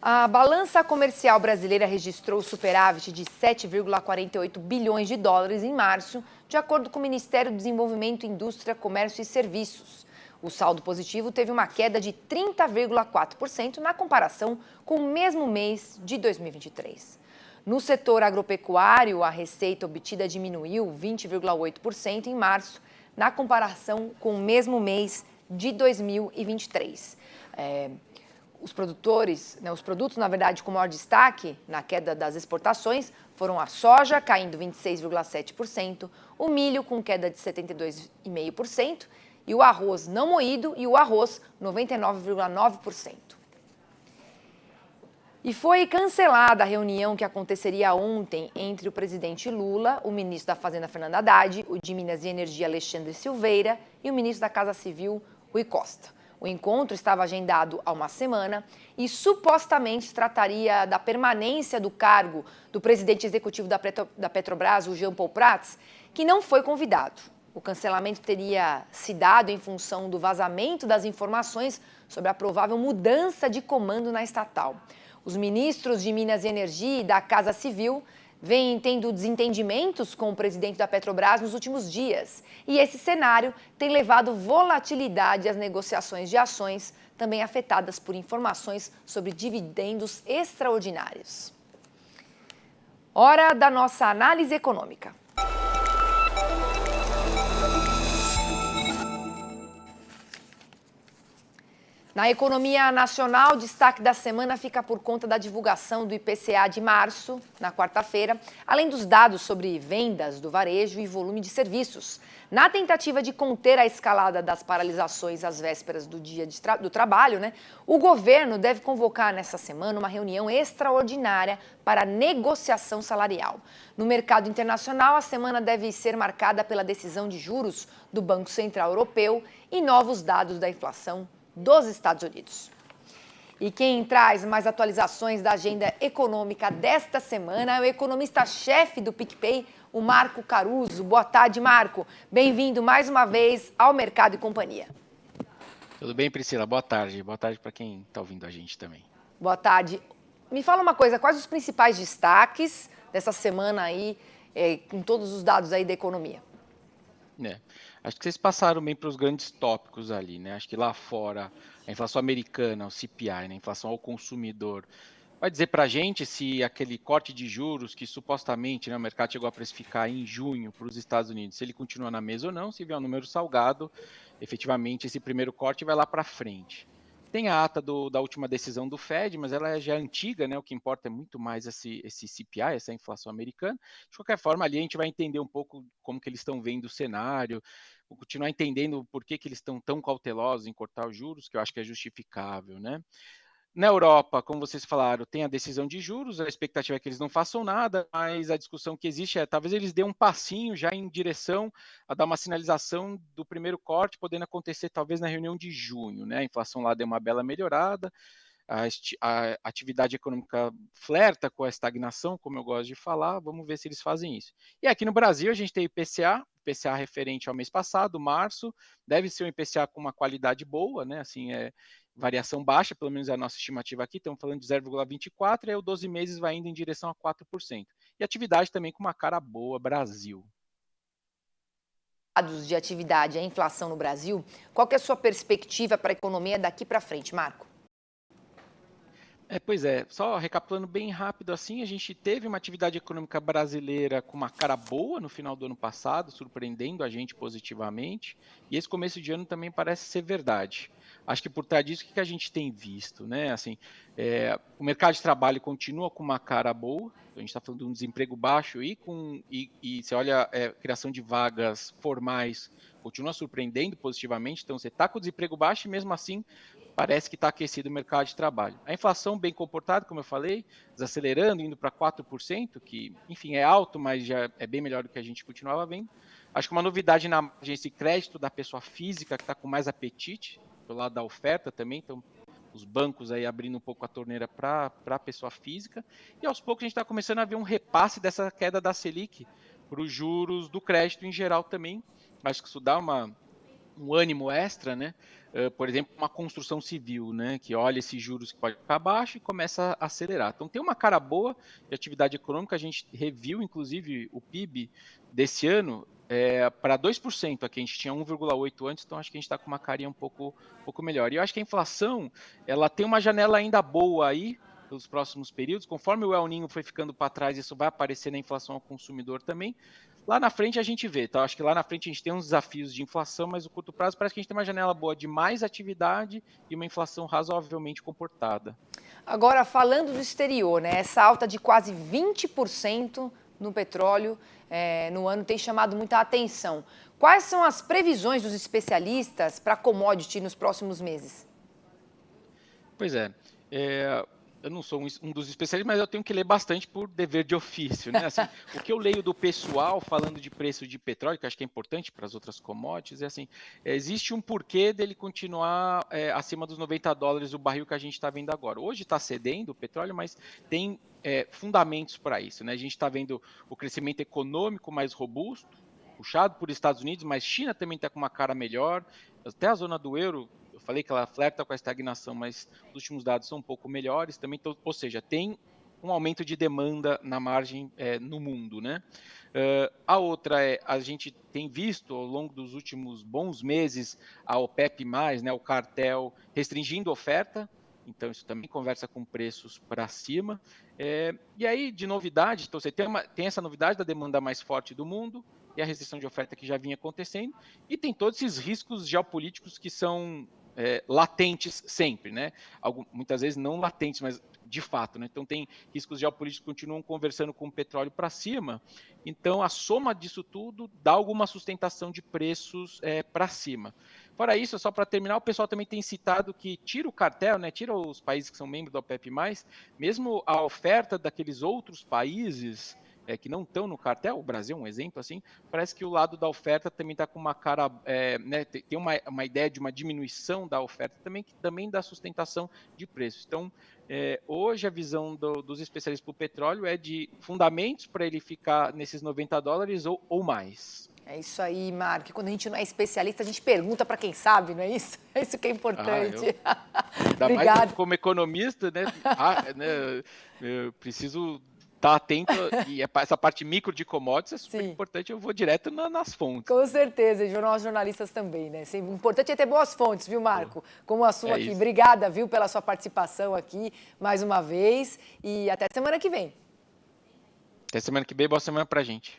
A balança comercial brasileira registrou superávit de 7,48 bilhões de dólares em março, de acordo com o Ministério do Desenvolvimento, Indústria, Comércio e Serviços. O saldo positivo teve uma queda de 30,4% na comparação com o mesmo mês de 2023. No setor agropecuário, a receita obtida diminuiu 20,8% em março, na comparação com o mesmo mês de 2023. Os produtos, na verdade, com maior destaque na queda das exportações foram a soja, caindo 26,7%, o milho com queda de 72,5% e o arroz não moído e o arroz 99,9%. E foi cancelada a reunião que aconteceria ontem entre o presidente Lula, o ministro da Fazenda Fernando Haddad, o de Minas e Energia Alexandre Silveira e o ministro da Casa Civil Rui Costa. O encontro estava agendado há uma semana e supostamente trataria da permanência do cargo do presidente executivo da Petrobras, o Jean Paul Prats, que não foi convidado. O cancelamento teria se dado em função do vazamento das informações sobre a provável mudança de comando na estatal. Os ministros de Minas e Energia e da Casa Civil vêm tendo desentendimentos com o presidente da Petrobras nos últimos dias. E esse cenário tem levado volatilidade às negociações de ações, também afetadas por informações sobre dividendos extraordinários. Hora da nossa análise econômica. Na economia nacional, o destaque da semana fica por conta da divulgação do IPCA de março, na quarta-feira, além dos dados sobre vendas do varejo e volume de serviços. Na tentativa de conter a escalada das paralisações às vésperas do dia do trabalho, o governo deve convocar nessa semana uma reunião extraordinária para negociação salarial. No mercado internacional, a semana deve ser marcada pela decisão de juros do Banco Central Europeu e novos dados da inflação dos Estados Unidos. E quem traz mais atualizações da agenda econômica desta semana é o economista-chefe do PicPay, o Marco Caruso. Boa tarde, Marco. Bem-vindo mais uma vez ao Mercado e Companhia. Tudo bem, Priscila? Boa tarde. Boa tarde para quem está ouvindo a gente também. Boa tarde. Me fala uma coisa, quais os principais destaques dessa semana aí, com todos os dados aí da economia? Acho que vocês passaram bem para os grandes tópicos ali, né? Acho que lá fora, a inflação americana, o CPI, né? A inflação ao consumidor, vai dizer para a gente se aquele corte de juros que supostamente o mercado chegou a precificar em junho para os Estados Unidos, se ele continua na mesa ou não, se vier um número salgado, efetivamente esse primeiro corte vai lá para frente. Tem a ata da última decisão do Fed, mas ela já é antiga, né? O que importa é muito mais esse CPI, essa inflação americana. De qualquer forma, ali a gente vai entender um pouco como que eles estão vendo o cenário, vou continuar entendendo por que eles estão tão cautelosos em cortar os juros, que eu acho que é justificável, né? Na Europa, como vocês falaram, tem a decisão de juros, a expectativa é que eles não façam nada, mas a discussão que existe é talvez eles dêem um passinho já em direção a dar uma sinalização do primeiro corte, podendo acontecer talvez na reunião de junho, né? A inflação lá deu uma bela melhorada, a atividade econômica flerta com a estagnação, como eu gosto de falar, vamos ver se eles fazem isso. E aqui no Brasil a gente tem o IPCA referente ao mês passado, março, deve ser um IPCA com uma qualidade boa, né? Assim, variação baixa, pelo menos é a nossa estimativa aqui, estamos falando de 0,24, e aí o 12 meses vai indo em direção a 4%. E atividade também com uma cara boa, Brasil. Dados de atividade, a inflação no Brasil, qual que é a sua perspectiva para a economia daqui para frente, Marco? Pois é, só recapitulando bem rápido assim, a gente teve uma atividade econômica brasileira com uma cara boa no final do ano passado, surpreendendo a gente positivamente, e esse começo de ano também parece ser verdade. Acho que por trás disso, o que a gente tem visto, né? Assim, o mercado de trabalho continua com uma cara boa, a gente está falando de um desemprego baixo e você olha a criação de vagas formais, continua surpreendendo positivamente, então você está com o desemprego baixo e mesmo assim parece que está aquecido o mercado de trabalho. A inflação bem comportada, como eu falei, desacelerando, indo para 4%, que, enfim, é alto, mas já é bem melhor do que a gente continuava vendo. Acho que uma novidade na margem, esse crédito da pessoa física, que está com mais apetite, do lado da oferta também, então os bancos aí abrindo um pouco a torneira para a pessoa física, e aos poucos a gente está começando a ver um repasse dessa queda da Selic para os juros do crédito em geral também. Acho que isso dá um ânimo extra, né? por exemplo, uma construção civil, né, que olha esses juros que pode ficar baixo e começa a acelerar. Então tem uma cara boa de atividade econômica, a gente reviu inclusive o PIB desse ano para 2%, aqui a gente tinha 1,8 antes, então acho que a gente está com uma carinha um pouco melhor. E eu acho que a inflação, ela tem uma janela ainda boa aí, pelos próximos períodos, conforme o El Niño foi ficando para trás, isso vai aparecer na inflação ao consumidor também. Lá na frente a gente vê, tá? Acho que lá na frente a gente tem uns desafios de inflação, mas no curto prazo parece que a gente tem uma janela boa de mais atividade e uma inflação razoavelmente comportada. Agora, falando do exterior, né? Essa alta de quase 20% no petróleo no ano tem chamado muita atenção. Quais são as previsões dos especialistas para a commodity nos próximos meses? Pois é, eu não sou um dos especialistas, mas eu tenho que ler bastante por dever de ofício, né? Assim, o que eu leio do pessoal falando de preço de petróleo, que acho que é importante para as outras commodities, é assim, existe um porquê dele continuar acima dos $90 o barril que a gente está vendo agora. Hoje está cedendo o petróleo, mas tem fundamentos para isso, né? A gente está vendo o crescimento econômico mais robusto, puxado por Estados Unidos, mas China também está com uma cara melhor, até a zona do euro. Eu falei que ela flerta com a estagnação, mas os últimos dados são um pouco melhores também, ou seja, tem um aumento de demanda na margem no mundo, né? A outra a gente tem visto ao longo dos últimos bons meses a OPEP+, né, o cartel, restringindo a oferta, então isso também conversa com preços para cima. E aí, de novidade, então você tem essa novidade da demanda mais forte do mundo, e a restrição de oferta que já vinha acontecendo, e tem todos esses riscos geopolíticos que são latentes sempre, né? Muitas vezes não latentes, mas de fato, né? Então tem riscos geopolíticos que continuam conversando com o petróleo para cima, então a soma disso tudo dá alguma sustentação de preços para cima. Fora isso, só para terminar, o pessoal também tem citado que tira o cartel, né? Tira os países que são membros da OPEP+, mesmo a oferta daqueles outros países que não estão no cartel, o Brasil é um exemplo assim, parece que o lado da oferta também está com uma cara, né, tem uma ideia de uma diminuição da oferta também, que também dá sustentação de preços. Então, hoje a visão dos especialistas para o petróleo é de fundamentos para ele ficar nesses $90 ou mais. É isso aí, Mark. Quando a gente não é especialista, a gente pergunta para quem sabe, não é isso? É isso que é importante. Ainda mais como economista, né? Eu preciso estar atento, e essa parte micro de commodities é super importante, eu vou direto nas fontes. Com certeza, e nós jornalistas também, né? O importante é ter boas fontes, viu, Marco? Como a sua aqui. Isso. Obrigada, viu, pela sua participação aqui mais uma vez, e até semana que vem. Até semana que vem, boa semana pra gente.